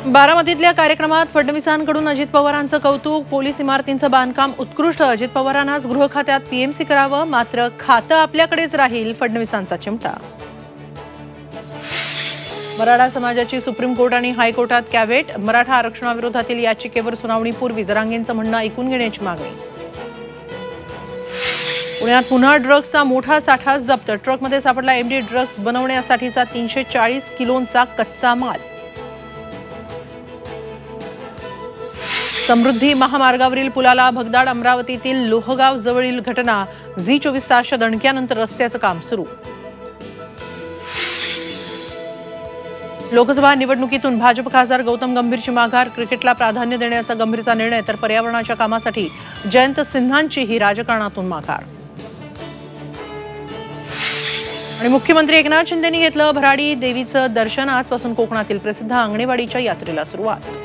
बारामतीतल्या कार्यक्रमात फडणवीसांकडून अजित पवारांचं कौतुक। पोलीस इमारतींचं बांधकाम उत्कृष्ट। अजित पवारांनाच गृह खात्यात पीएमसी करावं, मात्र खातं आपल्याकडेच राहील, फडणवीसांचा चिमटा। मराठा समाजाची सुप्रीम कोर्ट आणि हायकोर्टात कॅव्हेट। मराठा आरक्षणाविरोधातील याचिकेवर सुनावणीपूर्वी जरांगेंचं म्हणणं ऐकून घेण्याची मागणी। पुण्यात पुन्हा ड्रग्सचा मोठा साठा जप्त। ट्रकमध्ये सापडला एमडी ड्रग्स बनवण्यासाठीचा 340 किलोंचा कच्चा माल। समृद्धी महामार्गावरील पुलाला भगदाड। अमरावतीतील लोहगाव जवळील घटना। झी 24 तासच्या दणक्यानंतर रस्त्याचं काम सुरू। लोकसभा निवडणुकीतून भाजप खासदार गौतम गंभीरची माघार। क्रिकेटला प्राधान्य देण्याचा गंभीरचा निर्णय, तर पर्यावरणाच्या कामासाठी जयंत सिन्हांचीही राजकारणातून माघार। आणि मुख्यमंत्री एकनाथ शिंदेंनी घेतलं भराडी देवीचं दर्शन। आजपासून कोकणातील प्रसिद्ध आंगणेवाडीच्या यात्रेला सुरुवात।